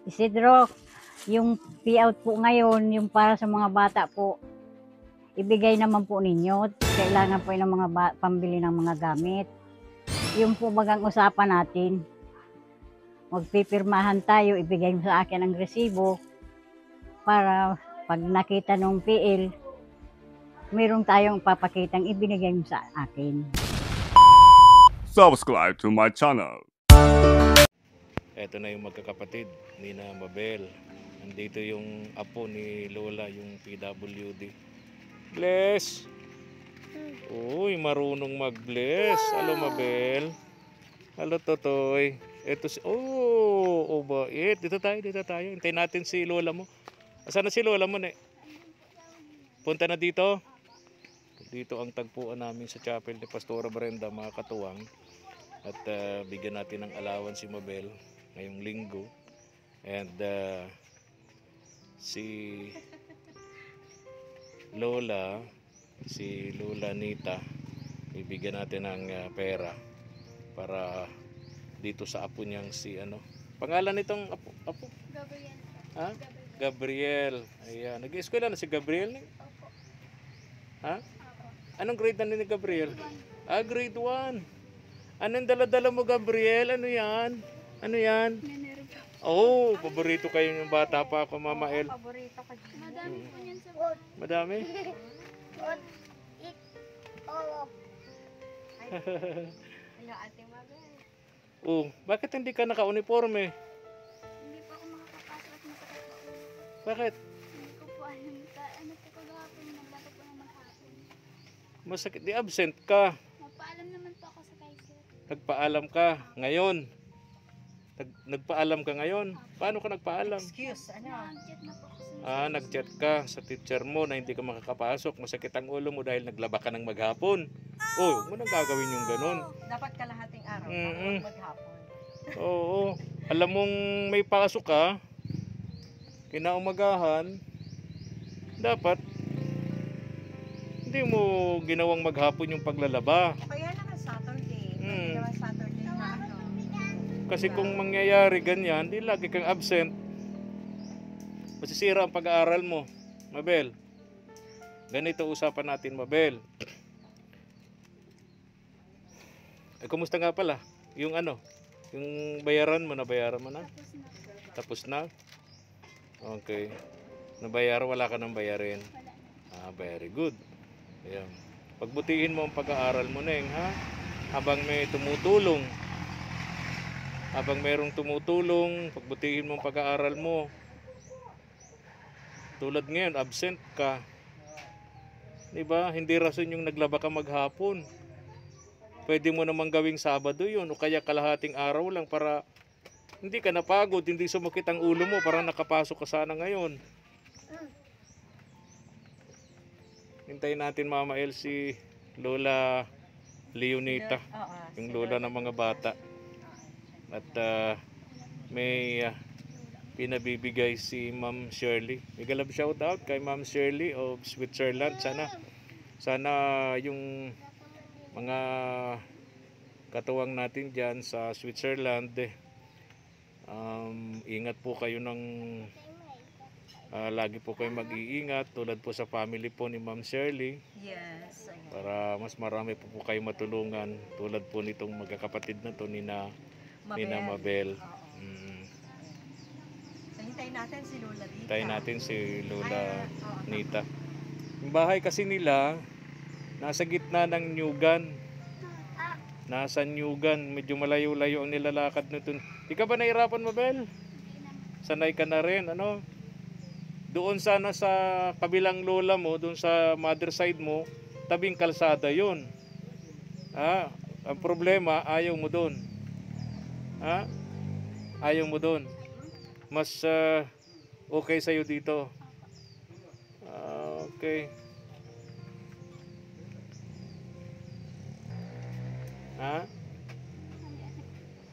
Isidro, yung payout po ngayon, yung para sa mga bata po, ibigay naman po ninyo. Kailangan po ng mga pambili ng mga gamit. Yung po bagang usapan natin, magpipirmahan tayo, ibigay mo sa akin ang resibo para pag nakita ng PL, mayroong tayong papakitang ibinigay mo sa akin. Subscribe to my channel. Eto na yung magkakapatid ni na Mabel. Nandito yung apo ni Lola, yung PWD. Bless! Uy, marunong mag-bless. Hello, Mabel. Hello, Totoy. Eto si... Oh, bait. Dito tayo. Hintayin natin si Lola mo. Asan na si Lola mo, ne? Punta na dito. Dito ang tagpuan namin sa chapel ni Pastora Brenda, mga katuwang. At bigyan natin ng alawan si Mabel ngayong linggo. And si Lola Nita, bibigyan natin ng pera para dito sa apo niyang si ano. Pangalan nitong apo? Gabriel. Ha? Gabriel. Ayan. Nag-eskwela na si Gabriel? Ha? Anong grade na ni Gabriel? Grade 1. Anong dala-dala mo, Gabriel? Ano yan? Minerva. Oh, paborito kayo yung bata pa ako, Mama El. Paborito ka dyan. Madami po yan sa Madami? Hello, Ate Mabel. Oh, bakit hindi ka naka-uniforme? Hindi pa ako makakapasok at masakit po. Bakit? Hindi ko po alam. Ano po kagahapon, naglaro po ng maghapon. Masakit, di absent ka. Mapaalam naman po ako sa kaiser. Nagpaalam ka ngayon. Nagpaalam ka ngayon? Paano ka nagpaalam? Excuse, Nag-chat na po ako sa Nag-chat ka sa teacher mo na hindi ka makakapasok. Masakit ang ulo mo dahil naglaba ka ng maghapon. Oh, huwag mo nang gagawin yung ganun. Dapat kalahating araw, maghapon. Oo. Alam mong may pasok ka, kinaumagahan, dapat hindi mo ginawang maghapon yung paglalaba. Kaya naman Saturday, Hmm. Saturday na ano. Kasi kung mangyayari ganyan, di lagi kang absent. Masisira ang pag-aaral mo, Mabel. Ganito usapan natin, Mabel. Kumusta nga pala? Yung ano? Yung bayaran mo, nabayaran mo na? Tapos na? Okay. Nabayaran, wala ka nang bayarin. Very good. Ayan. Pagbutihin mo ang pag-aaral mo, Neng, ha? Habang may tumutulong. Habang mayroong tumutulong, pagbutihin mo ang pag-aaral mo. Tulad ngayon, absent ka. Diba? Hindi rason yung naglaba ka maghapon. Pwede mo namang gawing Sabado yun o kaya kalahating araw lang para hindi ka napagod, hindi sumakit ang ulo mo, para nakapasok ka sana ngayon. Hintayin natin, Mama El, si Lola Leonita, yung lola ng mga bata. At may pinabibigay si Ma'am Shirley. May galab shout out kay Ma'am Shirley of Switzerland. Sana yung mga katuwang natin dyan sa Switzerland, ingat po kayo ng lagi po kayo mag-iingat tulad po sa family po ni Ma'am Shirley. Yes. Para mas marami po kayo matulungan tulad po nitong magkakapatid na to ni na Mabel. Hintayin natin si Lola dito. Hintayin natin si Lola Nita. Yung bahay kasi nila nasa gitna ng Nyugan. Nasa Nyugan, medyo malayo-layo ang nilalakad nito. Di ka ba nahirapan, Mabel? Sanay ka na rin, ano? Doon sana sa kabilang lola mo, doon sa mother side mo, tabing kalsada yun. Ang problema, ayaw mo doon. Ayaw mo doon. Mas okay sa'yo dito. Okay.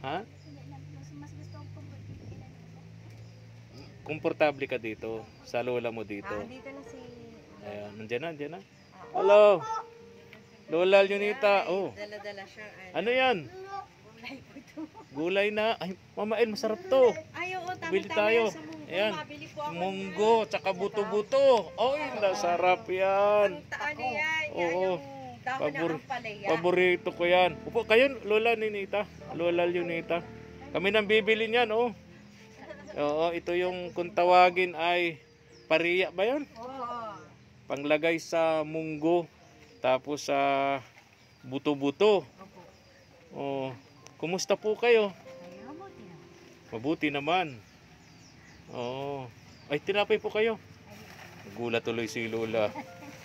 Ha? mas gusto ko po. Komportable ka dito sa lola mo dito. Dito na si... Ayan, nandiyan na. Hello. Lola Leonita. Oh. Dala-dala siya. Ano yan? Gulay na. Ay, Mama El, masarap to. Ay, tayo. O, Bili tama-tama tayo. yan sa munggo. Ayan. Mabili po ako. Munggo, tsaka buto-buto. Oy, nasarap yan. Ano yan? Yan Oo. yung dahon Pabor- ng ampalaya. Paborito ko yan. Upo, kayo, Lola ni Nita. Lola Lunita. Kami nang bibili niyan, oh. Oo, ito yung kung tawagin ay pariya ba yun? Oo. Panglagay sa munggo. Tapos sa buto-buto. Oh, kumusta po kayo? Mabuti naman. Oo. Ay, tinapay po kayo. Gulat tuloy si Lola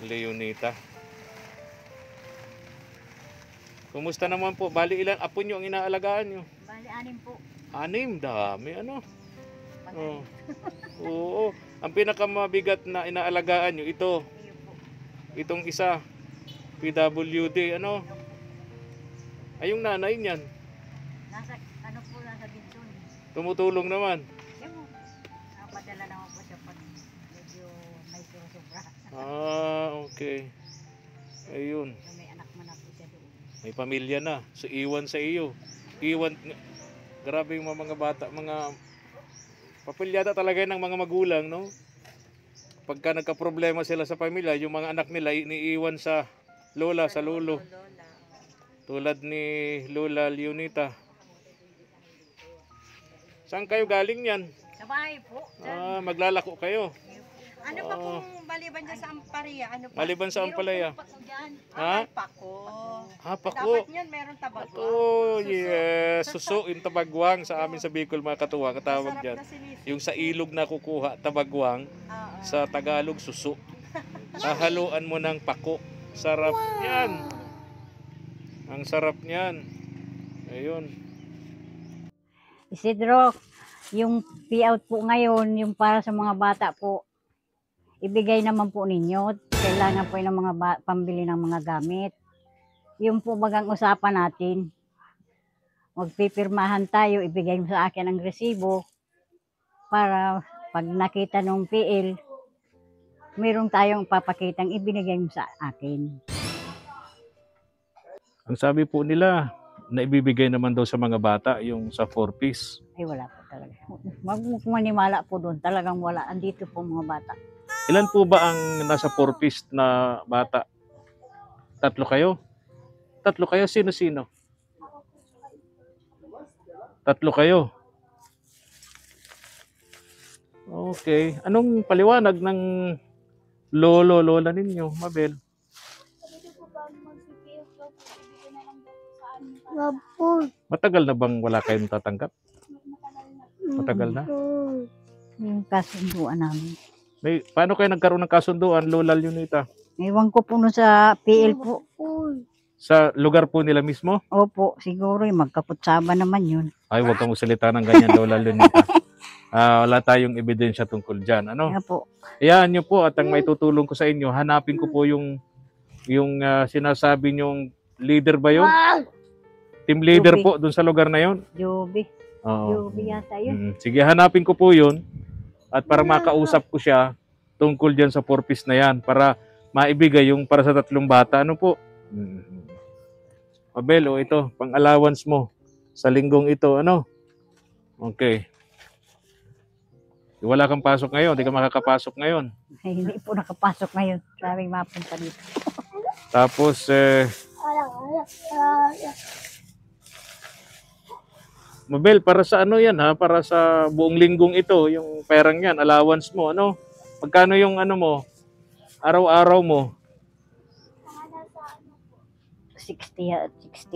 Leonita. Kumusta naman po? Bali ilan apo nyo ang inaalagaan nyo? Bali, 6 po. 6, dami ano? Oo. Oo. Ang pinakamabigat na inaalagaan nyo, ito. Iyo po. Itong isa. PWD, ano? Ay, yung nanay niyan. Nasa, nasa Binson. Tumutulong naman. Yung, napadala naman po siya pag medyo may sobra. Okay. Ayun. So, may anak man na po siya doon. May pamilya na. So, iwan sa iyo. Iwan. Grabe yung mga bata, mga papilyata talaga ng mga magulang, no? Pagka nagka-problema sila sa pamilya, yung mga anak nila iniiwan sa lola, sa lolo. Lola. Tulad ni Lola Leonita. Saan kayo galing yan? Sa bahay po. Maglalako kayo. Ano pa kung maliban dyan sa ampalaya? Ano pa? Maliban sa ampalaya. Ha? Ha? Pako. Pako. Dapat yan, meron tabagwa. Oh, yes. Suso, yung tabagwang sa amin sa Bicol, mga katuwa, katawag Masarap dyan. na sinis. Yung sa ilog na kukuha, tabagwang, Oo. sa Tagalog, suso. Hahaluan mo ng pako. Sarap yan. Ang sarap niyan. Ayun. Isidro, yung payout po ngayon, yung para sa mga bata po, ibigay naman po ninyo. Kailangan po ng mga pambili ng mga gamit. Yung po bagang usapan natin, magpipirmahan tayo, ibigay mo sa akin ang resibo para pag nakita ng PL, mayroong tayong papakitang ibinigay mo sa akin. Ang sabi po nila, na ibibigay naman daw sa mga bata, yung sa 4-piece. Ay wala po talaga. Wag mo maniwala po doon, talagang wala. Andito po mga bata. Ilan po ba ang nasa 4-piece na bata? 3 kayo? 3 kayo? Sino-sino? 3 kayo? Okay. Anong paliwanag ng lola ninyo, Mabel? Sabi ko po ba mag-PPF daw po, ibigay na lang daw po sa amin. Matagal na bang wala kayong tatanggap? Matagal na. Matagal na? Yung kasunduan namin. Paano kayo nagkaroon ng kasunduan, Lola Lunita? Ewan ko po nun sa PL po. Sa lugar po nila mismo? Opo, siguro yung magkaputsaba naman yun. Ay, huwag kang magsalita ng ganyan, Lola Lunita. Wala tayong ebidensya tungkol dyan. Ano? Kaya po, Ayan nyo po at ang may tutulong ko sa inyo, hanapin ko po yung sinasabi nyong leader ba yun? Team leader Joby. po dun sa lugar na yun? Joby. Oo. Joby yata yun. Sige, hanapin ko po yun at para makausap ko siya tungkol dyan sa 4-piece na yan para maibigay yung para sa 3 bata. Ano po? Mabel, ito, pang allowance mo sa linggong ito. Ano? Okay. Wala kang pasok ngayon, di ka makakapasok ngayon. Ay, hindi po nakapasok ngayon. Sabi mapunta dito. Tapos, Mabel, para sa ano yan ha? Para sa buong linggong ito, yung perang yan, allowance mo, ano? Magkano yung ano mo? Araw-araw mo? 60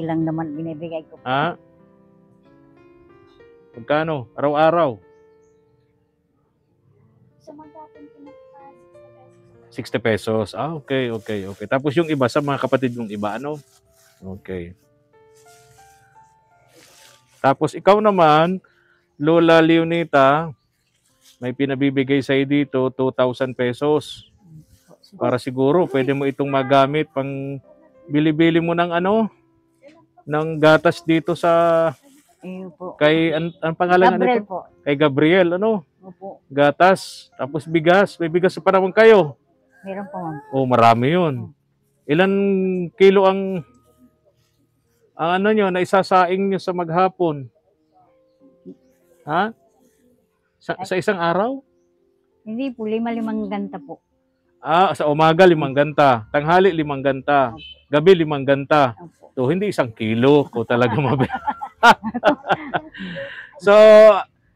lang naman binibigay ko. Ha? Magkano? Araw-araw? Sa maghapon pinaka 60 pesos. Okay. Tapos yung iba, sa mga kapatid mong iba, ano? Okay. Tapos ikaw naman, Lola Leonita, may pinabibigay sa'yo dito, 2,000 pesos. Para siguro, pwede mo itong magamit pang bili-bili mo ng ano, ng gatas dito sa, Ayun po. kay, ang pangalan Gabriel nito? po. Kay Gabriel, ano? Opo. Gatas, tapos bigas. May bigas sa panahon kayo. Meron po ma'am. Oh, marami yun. Ilan kilo ang ano nyo, na isasaing nyo sa maghapon? Ha? Sa isang araw? Hindi po, 5 ganta po. Sa umaga 5 ganta, tanghali 5 ganta, gabi 5 ganta. Opo. So hindi 1 kilo ko talaga mabili. So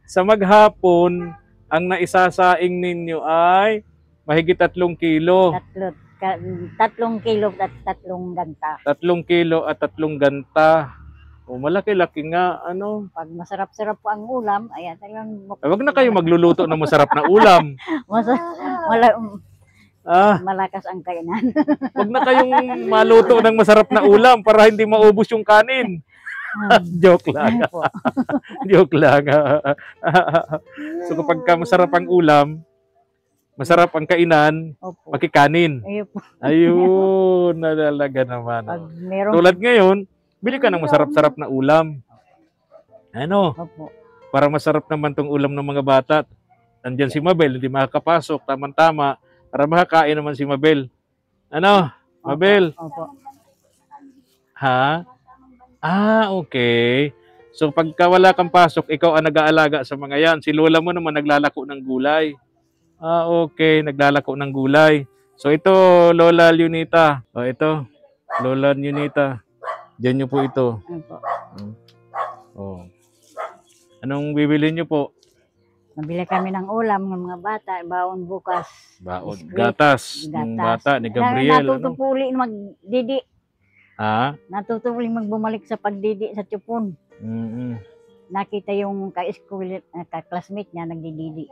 sa maghapon, ang naisasaing ninyo ay mahigit 3 kilo. 3 kilo at 3 ganta. 3 kilo at 3 ganta. O malaki-laki nga ano. Pag masarap-sarap po ang ulam, ayan, talagang Wag na kayo magluluto ng masarap na ulam. malakas ang kainan. Wag na kayong maluto ng masarap na ulam para hindi maubos yung kanin. Joke lang. Po. Joke lang. So kapag ka masarap ang ulam, masarap ang kainan, Opo. makikanin. Ayun po. Ayun, nalalaga naman. Pag meron, Tulad ngayon, bili ka ng masarap-sarap na ulam. Ano? opo. Para masarap naman tong ulam ng mga bata. Andyan si Mabel, hindi makakapasok, tama-tama, para makakain naman si Mabel. Ano? Mabel? Opo. Ha? Okay. So pagka wala kang pasok, ikaw ang nag-aalaga sa mga yan. Si lola mo naman naglalako ng gulay. Okay, naglalako ng gulay. So ito, Lola Lunita. Ito, Lola Lunita. Diyan nyo po ito. Opo. Oh. Anong bibili nyo po? Nabili kami ng ulam ng mga bata, baon bukas. Baon. Biskwit. Gatas. Ng bata ni Gabriel. Ano? Natutupuli magdidi. Ha? Natutupuli magbumalik sa pagdidi sa tupon. Nakita yung ka-school, ka-classmate niya nagdididi.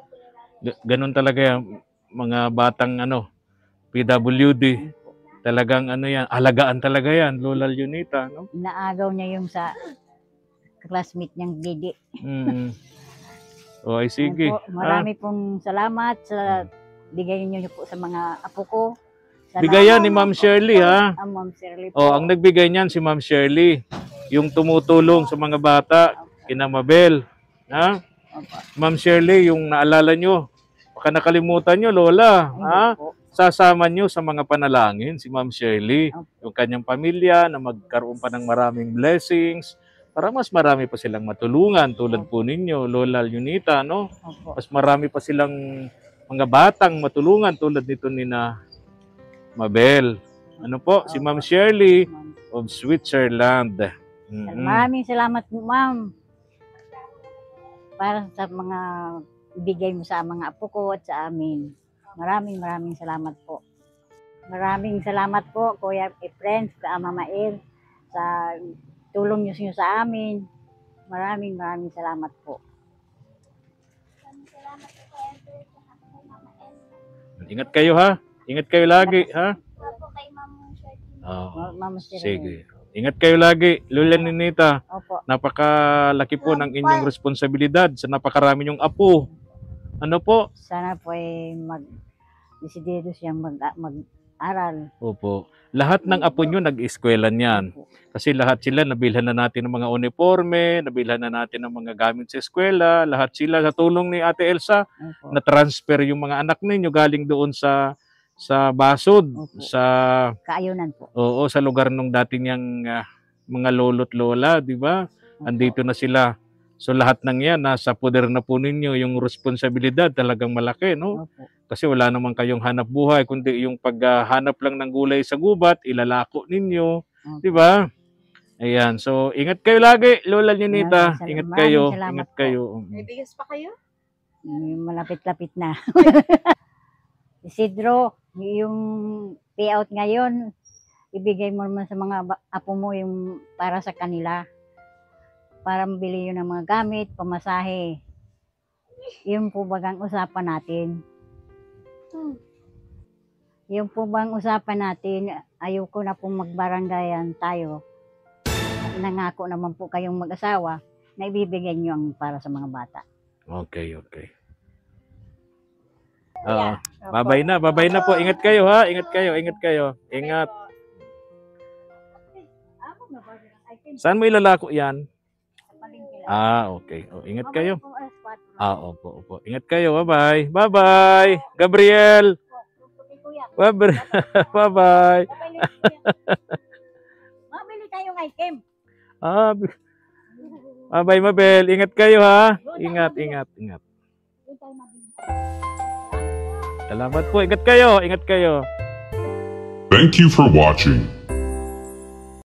Ganun talaga yung mga batang PWD. Talagang yan, alagaan talaga yan, Lola Lunita, no? Inaagaw niya yung sa classmate niyang didi. Ay sige. Po, marami pong salamat sa bigay niyo po sa mga apo ko. Bigayan ni Ma'am Shirley, ha? Ma'am Shirley po. Ang nagbigay niyan si Ma'am Shirley. Yung tumutulong sa mga bata, kina Mabel. Ha? Ma'am Shirley, yung naalala nyo. Baka nakalimutan nyo, Lola. Ha? Sasama nyo sa mga panalangin si Ma'am Shirley. Yung kanyang pamilya na magkaroon pa ng maraming blessings para mas marami pa silang matulungan tulad po ninyo, Lola Lunita, no? Mas marami pa silang mga batang matulungan tulad nito ni na Mabel. Ano po? Si Ma'am Shirley of Switzerland. Maraming salamat po, Ma'am. Para sa mga ibigay mo sa mga apo ko at sa amin. Maraming salamat po. Maraming salamat po, Kuya Efren, sa Mama El, sa tulong niyo sa amin. Maraming salamat po. Ingat kayo, ha? Ingat kayo lagi, ha? Ma'am Shirley. Sige. Ingat kayo lagi, Lola Ninita. Opo. Napakalaki po ng inyong responsibilidad sa napakarami nyong apo. Ano po? Sana po ay desidido siyang mag-aral. Opo. Lahat ng apo nyo nag-eskwela niyan. Kasi lahat sila nabilhan na natin ng mga uniforme, nabilhan na natin ng mga gamit sa eskwela. Lahat sila sa tulong ni Ate Elsa, na-transfer yung mga anak ninyo galing doon sa Basod, sa Kaayunan po. Oo, sa lugar nung dati niyang mga lolo't lola, di ba? Andito na sila. So lahat ng yan, nasa poder na po ninyo, yung responsibilidad talagang malaki, no? Opo. Kasi wala naman kayong hanap buhay, kundi yung paghanap lang ng gulay sa gubat, ilalako ninyo, di ba? Ayan, so ingat kayo lagi, Lola Lunita. Ingat kayo, ingat kayo. May bigas pa kayo? Malapit-lapit na. Isidro, yung payout ngayon, ibigay mo naman sa mga apo mo yung para sa kanila. Para mabili yun ng mga gamit, pamasahe. Yun po bagang usapan natin. Yung po bang usapan natin, ayoko na pong magbaranggayan tayo. Nangako naman po kayong mag-asawa na ibibigay nyo ang para sa mga bata. Okay. Babay na po. Ingat kayo, ha? Ingat kayo. Ingat. Saan mo ilalako yan? Okay. Ingat kayo. Opo. Ingat kayo. Bye-bye. Bye-bye. Gabriel. Bye-bye. Mabili tayong item. Bye-bye, Mabel. Ingat kayo, ha? Ingat. kayo mabigyan. Salamat po. Ingat kayo. Ingat kayo. Thank you for watching.